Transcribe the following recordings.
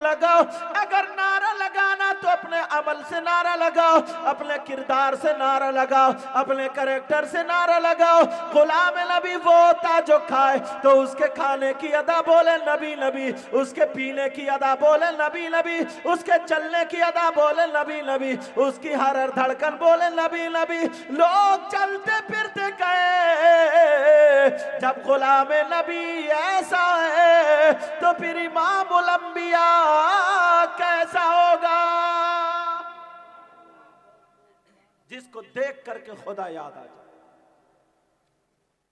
लगाओ। अगर नारा लगाना तो अपने अमल से नारा लगाओ, अपने किरदार से नारा लगाओ, अपने कैरेक्टर से नारा लगाओ। गुलाम नबी वो होता जो खाए तो उसके खाने की अदा बोले नबी नबी, उसके पीने की अदा बोले नबी नबी, उसके चलने की अदा बोले नबी नबी, उसकी हर हर धड़कन बोले नबी नबी। लोग चलते फिरते गए जब गुलाम नबी ऐसा है तो फिर इमामुल अंबिया कैसा होगा, जिसको देख करके खुदा याद आ जाए।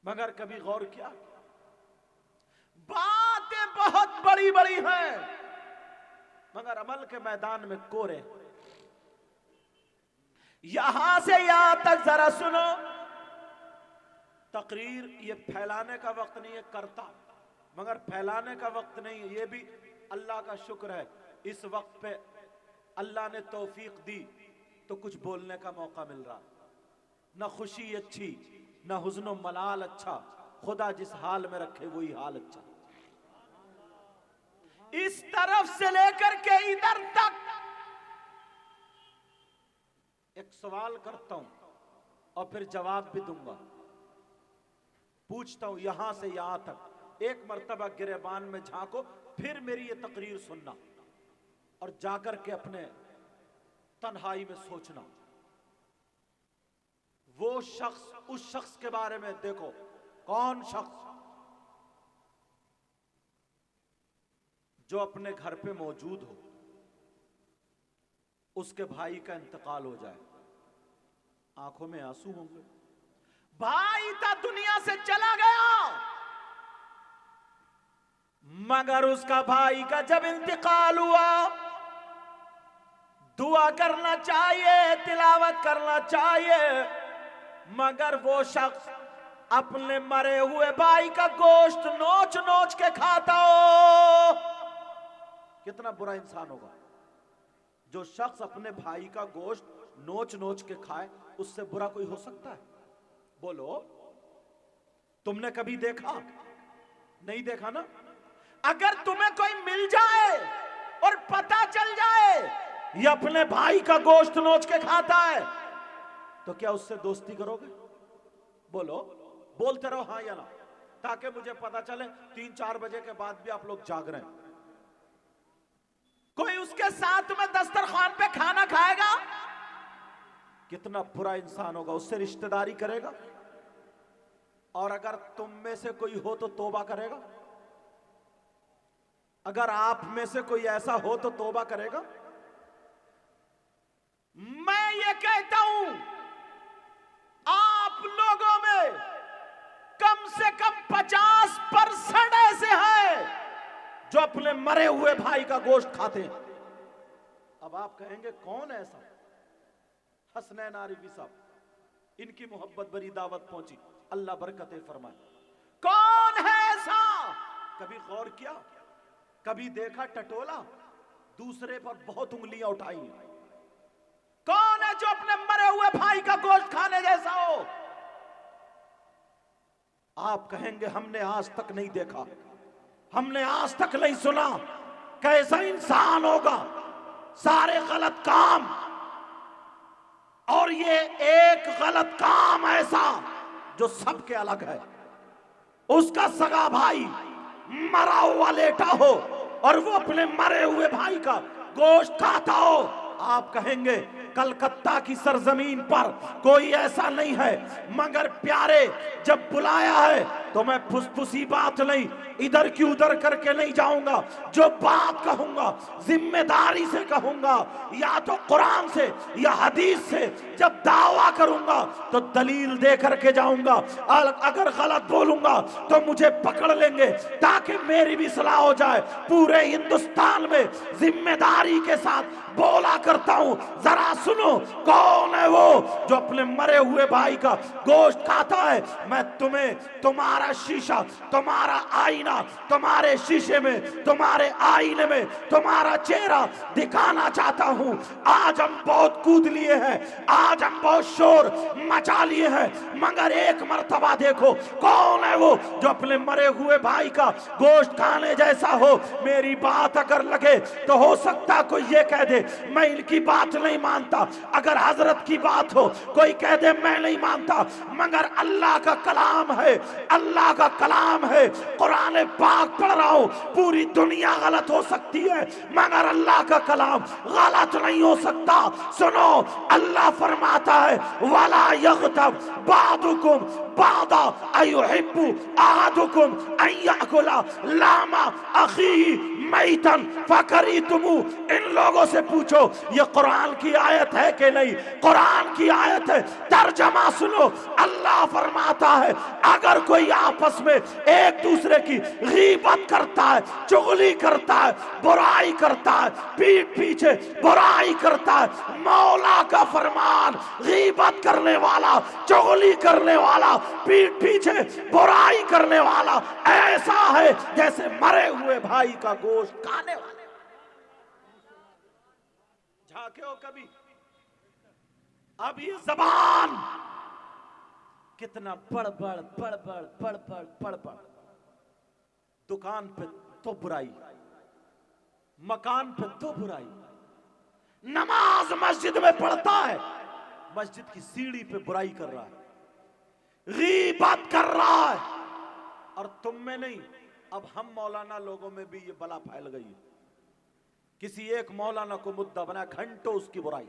मगर कभी गौर किया, बातें बहुत बड़ी बड़ी हैं मगर अमल के मैदान में कोरे। यहां से यहां तक जरा सुनो, तकरीर ये फैलाने का वक्त नहीं है, करता मगर फैलाने का वक्त नहीं है। ये भी अल्लाह का शुक्र है, इस वक्त पे अल्लाह ने तौफीक दी तो कुछ बोलने का मौका मिल रहा। ना खुशी अच्छी, ना हुज़्न मलाल अच्छा, खुदा जिस हाल में रखे वही हाल अच्छा। इस तरफ से लेकर के इधर तक एक सवाल करता हूं और फिर जवाब भी दूंगा। पूछता हूं यहां से यहां तक, एक मर्तबा गिरेबान में झांको, फिर मेरी ये तकरीर सुनना और जाकर के अपने तन्हाई में सोचना। वो शख्स, उस शख्स के बारे में देखो, कौन शख्स जो अपने घर पे मौजूद हो, उसके भाई का इंतकाल हो जाए, आंखों में आंसू होंगे। भाई था दुनिया से चला गया मगर उसका भाई का जब इंतकाल हुआ, दुआ करना चाहिए, तिलावत करना चाहिए, मगर वो शख्स अपने मरे हुए भाई का गोश्त नोच नोच के खाता हो। कितना बुरा इंसान होगा जो शख्स अपने भाई का गोश्त नोच नोच के खाए। उससे बुरा कोई हो सकता है? बोलो, तुमने कभी देखा? नहीं देखा ना। अगर तुम्हें कोई मिल जाए और पता चल जाए ये अपने भाई का गोश्त नोच के खाता है तो क्या उससे दोस्ती करोगे? बोलो, बोलते रहो हाँ या ना, ताकि मुझे पता चले 3-4 बजे के बाद भी आप लोग जाग रहे हैं। कोई उसके साथ में दस्तरखान पे खाना खाएगा? कितना बुरा इंसान होगा, उससे रिश्तेदारी करेगा? और अगर तुम में से कोई हो तो तौबा करेगा? अगर आप में से कोई ऐसा हो तो तौबा करेगा? मैं ये कहता हूं आप लोगों में कम से कम 50% ऐसे हैं जो अपने मरे हुए भाई का गोश्त खाते हैं। अब आप कहेंगे कौन ऐसा? हसनैन आरिफी साहब, इनकी मोहब्बत भरी दावत पहुंची, अल्लाह बरकतें फरमाए। कौन है ऐसा? कभी गौर किया? कभी देखा टटोला? दूसरे पर बहुत उंगलियां उठाई। कौन है जो अपने मरे हुए भाई का गोश्त खाने जैसा हो? आप कहेंगे हमने आज तक नहीं देखा, हमने आज तक नहीं सुना। कैसा इंसान होगा? सारे गलत काम, और ये एक गलत काम ऐसा जो सबके अलग है। उसका सगा भाई मरा हुआ लेटा हो और वो अपने मरे हुए भाई का गोश्त खाता हो। आप कहेंगे कलकत्ता की सरजमीन पर कोई ऐसा नहीं है, मगर प्यारे जब बुलाया है तो मैं फुसफुसी बात नहीं, इधर की उधर करके नहीं जाऊंगा। जो बात कहूंगा जिम्मेदारी से कहूंगा, या तो कुरान से या हदीस से। जब दावा करूंगा तो दलील दे करके जाऊंगा। अगर गलत बोलूंगा तो मुझे पकड़ लेंगे, ताकि मेरी भी सलाह हो जाए। पूरे हिंदुस्तान में जिम्मेदारी के साथ बोला करता हूं। जरा सुनो, कौन है वो जो अपने मरे हुए भाई का गोश्त खाता है? मैं तुम्हें तुम्हारे तुम्हारा शीशा, तुम्हारा आईना, तुम्हारे शीशे में, तुम्हारे आईने में तुम्हारा चेहरा दिखाना चाहता हूं। आज हम बहुत कूद लिए हैं, आज हम बहुत शोर मचा लिए हैं, मगर एक मर्तबा देखो कौन है वो जो अपने मरे हुए भाई का गोश्त खाने जैसा हो। मेरी बात अगर लगे तो हो सकता कोई ये कह दे मैं इनकी बात नहीं मानता, अगर हजरत की बात हो कोई कह दे मैं नहीं मानता, मगर अल्लाह का कलाम है, अल्लाह का कलाम है। कुरान पाक पढ़ रहा हूं, पूरी दुनिया गलत हो सकती है मगर अल्लाह का कलाम गलत नहीं हो सकता। सुनो, अल्लाह फरमाता है वला यग़तब बादुकुम बादा अयुहिब्बु अहदुकुम अन याकुला लामा अखीही मैतन फकरीतुमु। इन लोगों से पूछो ये कुरान की आयत है कि नहीं, कुरान की आयत है, तर्जमा सुनो। अल्लाह फरमाता है अगर कोई आपस में एक दूसरे की गीबत करता है, चुगली करता है, बुराई करता है, पीठ पीछे बुराई करता है, मौला का फरमान गीबत करने वाला, चुगली करने वाला, पीठ पीछे बुराई करने वाला ऐसा है जैसे मरे हुए भाई का गोश्त खाने वाले। झांके हो कभी? अब ये जबान कितना बड़बड़ बड़बड़ बड़बड़ बड़बड़, दुकान पे तो बुराई, मकान पे तो बुराई, नमाज मस्जिद में पढ़ता है, मस्जिद की सीढ़ी पे बुराई कर रहा है, गीबत कर रहा है, और तुम में नहीं, अब हम मौलाना लोगों में भी ये बला फैल गई है। किसी एक मौलाना को मुद्दा बना, घंटों उसकी बुराई।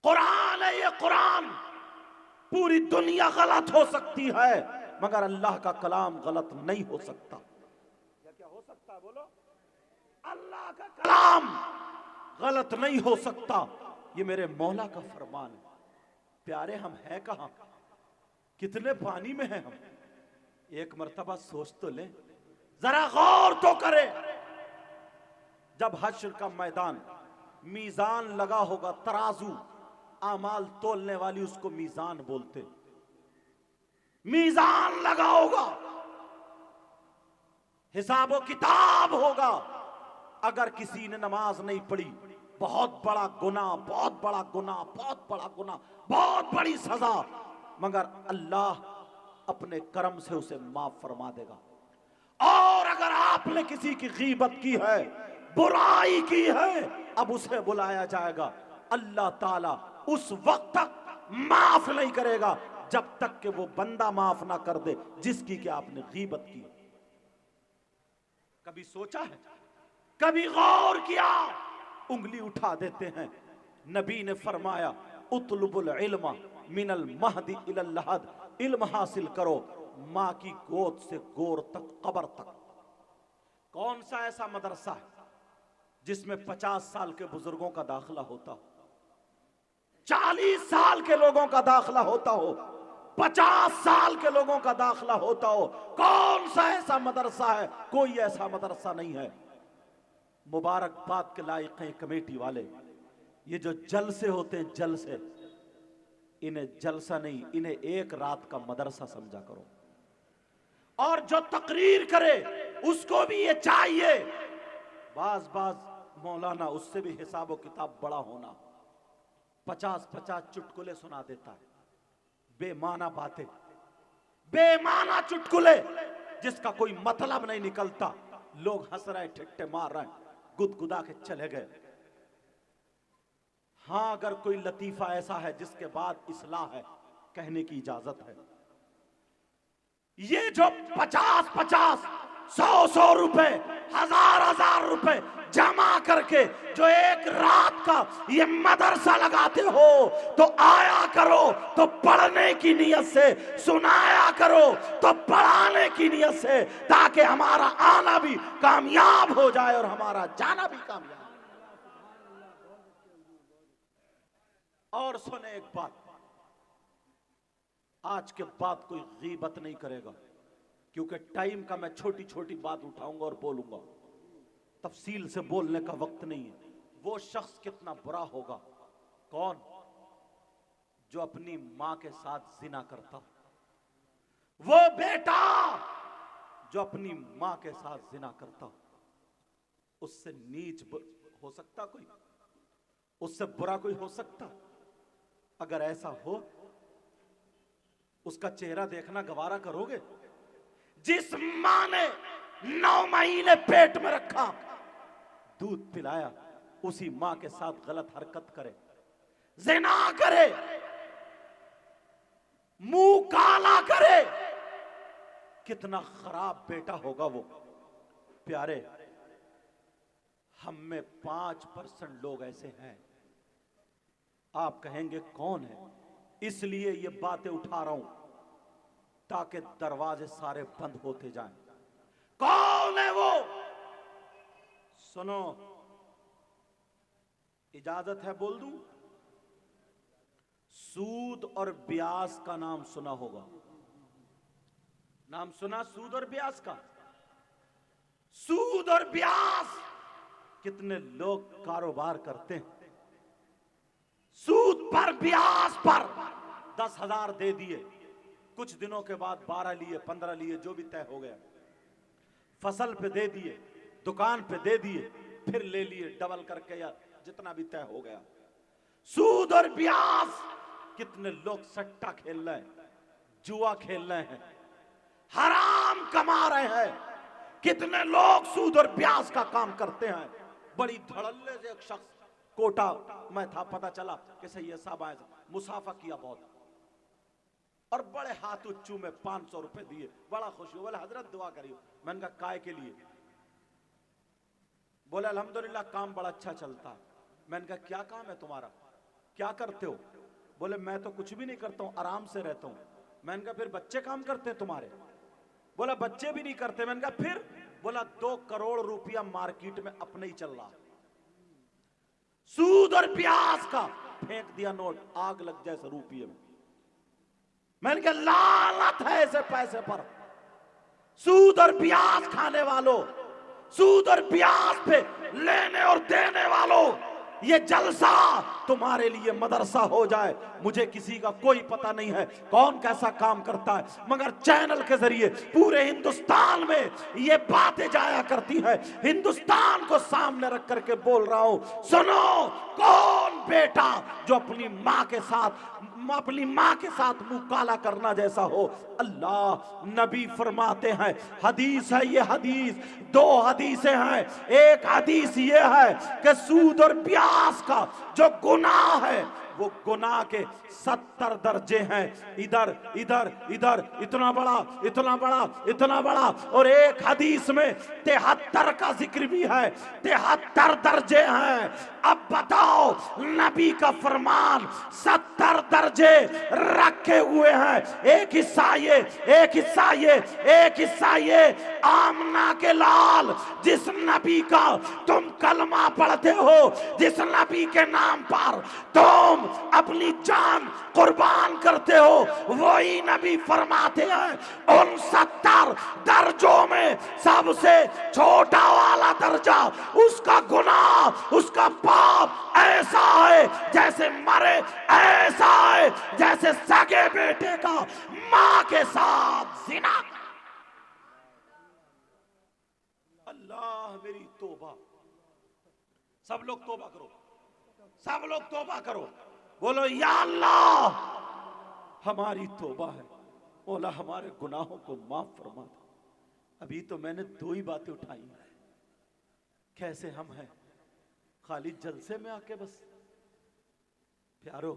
कुरान है ये कुरान, पूरी दुनिया गलत हो सकती है मगर अल्लाह का कलाम गलत नहीं हो सकता। क्या हो सकता है बोलो? अल्लाह का कलाम गलत नहीं हो सकता, ये मेरे मौला का फरमान है। प्यारे हम हैं कहां, कितने पानी में हैं हम? एक मर्तबा सोच तो ले, जरा गौर तो करे। जब हश्र का मैदान, मीजान लगा होगा, तराजू, आमाल तोलने वाली उसको मीजान बोलते, मीजान लगा होगा, हिसाबो किताब होगा। अगर किसी ने नमाज नहीं पढ़ी, बहुत बड़ा गुनाह, बहुत बड़ा गुनाह, बहुत बड़ा गुनाह, बहुत बड़ी सजा, मगर अल्लाह अपने करम से उसे माफ फरमा देगा। और अगर आपने किसी की गीबत की है, बुराई की है, अब उसे बुलाया जाएगा, अल्लाह ताला उस वक्त तक माफ नहीं करेगा जब तक कि वो बंदा माफ ना कर दे जिसकी कि आपने गीबत की। कभी सोचा है, कभी गौर किया? उंगली उठा देते हैं। नबी ने फरमाया उतलुबुल इल्मा मिनल महदी इलल लहद, इल्म हासिल करो मां की गोद से गोर तक, कब्र तक। कौन सा ऐसा मदरसा है जिसमें 50 साल के बुजुर्गों का दाखिला होता हो, 40 साल के लोगों का दाखिला होता हो, 50 साल के लोगों का दाखिला होता हो? कौन सा ऐसा मदरसा है? कोई ऐसा मदरसा नहीं है। मुबारकबाद के लायक हैं कमेटी वाले। ये जो जलसे होते हैं, जलसे, इन्हें जलसा नहीं, इन्हें एक रात का मदरसा समझा करो। और जो तकरीर करे उसको भी ये चाहिए, बाज मौलाना उससे भी हिसाबो किताब बड़ा होना। 50-50 चुटकुले सुना देता है, बेमाना बातें, बेमाना चुटकुले जिसका कोई मतलब नहीं निकलता। लोग हंस रहे, ठिट्ठे मार रहे, गुदगुदा के चले गए। हां, अगर कोई लतीफा ऐसा है जिसके बाद इस्लाह है, कहने की इजाजत है। ये जो 50-50, 100-100 रुपए, 1000-1000 रुपए जमा करके जो एक रात का ये मदरसा लगाते हो, तो आया करो तो पढ़ने की नियत से, सुनाया करो तो पढ़ाने की नियत से, ताकि हमारा आना भी कामयाब हो जाए और हमारा जाना भी कामयाब। और सुने एक बात, आज के बाद कोई गीबत नहीं करेगा, क्योंकि टाइम का मैं छोटी छोटी बात उठाऊंगा और बोलूंगा, तफसील से बोलने का वक्त नहीं है। वो शख्स कितना बुरा होगा, कौन? जो अपनी मां के साथ जिना करता, वो बेटा जो अपनी मां के साथ जिना करता हो, उससे नीच हो सकता कोई? उससे बुरा कोई हो सकता? अगर ऐसा हो, उसका चेहरा देखना गवारा करोगे? जिस मां ने 9 महीने पेट में रखा, दूध पिलाया, उसी मां के साथ गलत हरकत करे, जिना करे, मुंह काला करे, कितना खराब बेटा होगा वो। प्यारे, हम में 5% लोग ऐसे हैं। आप कहेंगे कौन है? इसलिए ये बातें उठा रहा हूं ताकि दरवाजे सारे बंद होते जाएं। कौन है वो? सुनो, इजाजत है बोल दूं? सूद और ब्याज का नाम सुना होगा। नाम सुना सूद और ब्याज का? सूद और ब्याज कितने लोग कारोबार करते हैं। सूद पर ब्याज पर 10,000 दे दिए, कुछ दिनों के बाद 12 लिए, 15 लिए, जो भी तय हो गया। फसल पे दे दिए, दुकान पे दे दिए, फिर ले लिए डबल करके, या जितना भी तय हो गया। सूद और ब्याज, कितने लोग सट्टा खेल रहे हैं, जुआ खेल रहे हैं, हराम कमा रहे हैं। कितने लोग सूद और ब्याज का काम करते हैं। बड़ी धड़ल्ले से एक शख्स कोटा में था, पता चला कि सैयद साहब आए, मुसाफा किया बहुत, और बड़े हाथ उच्चू में 500 रुपए दिए, बड़ा खुश हुआ। बोले हजरत दुआ करियो। मैंने कहा काय के लिए? बोले अल्हम्दुलिल्लाह काम बड़ा अच्छा चलता है। मैंने कहा क्या काम है तुम्हारा, क्या करते हो? बोले मैं तो कुछ भी नहीं करता हूं, आराम से रहता हूं। मैंने कहा फिर बच्चे काम करते हैं तुम्हारे? बोला बच्चे भी नहीं करते। मैंने कहा फिर? बोला 2 करोड़ रुपया मार्केट में अपने ही चल रहा। सूद और ब्याज का फेंक दिया नोट, आग लग जाए रुपये में। मैंने कहा लालत है ऐसे पैसे पर। सूद और ब्याज खाने वालों, सूद और ब्याज पे लेने और देने वालों, ये जलसा तुम्हारे लिए मदरसा हो जाए। मुझे किसी का कोई पता नहीं है कौन कैसा काम करता है, मगर चैनल के जरिए पूरे हिंदुस्तान में ये बातें जाया करती हैं। हिंदुस्तान को सामने रख करके बोल रहा हूं, सुनो, कौन बेटा जो अपनी मां के साथ मुंह काला करना जैसा हो। अल्लाह नबी फरमाते हैं, हदीस है ये, हदीस 2 हदीसें हैं। एक हदीस ये है कि सूद और ब्याज का जो गुनाह है, वो गुनाह के 70 दर्जे हैं। इधर इधर इधर, इतना बड़ा इतना बड़ा इतना बड़ा, और एक हदीस में 73 का जिक्र भी है। 73 दर्जे हैं। अब बताओ, नबी का फरमान 70 दर्जे रखे हुए हैं। एक हिस्सा ये, एक हिस्सा ये, एक हिस्सा ये। आमना के लाल, जिस नबी का तुम कलमा पढ़ते हो, जिस नबी के नाम पर तुम अपनी जान कुर्बान करते हो, वही नबी फरमाते हैं उन 70 दर्जों में सबसे छोटा वाला दर्जा, उसका गुनाह, उसका पाप ऐसा है जैसे मरे, ऐसा है जैसे सगे बेटे का मां के साथ जिना। अल्लाह मेरी तौबा। सब लोग तौबा करो, सब लोग तौबा करो। बोलो या अल्लाह, हमारी तौबा है, मौला हमारे गुनाहों को माफ फरमा दे। अभी तो मैंने 2 ही बातें उठाई हैं। कैसे हम हैं खाली जलसे में आके बस। प्यारो,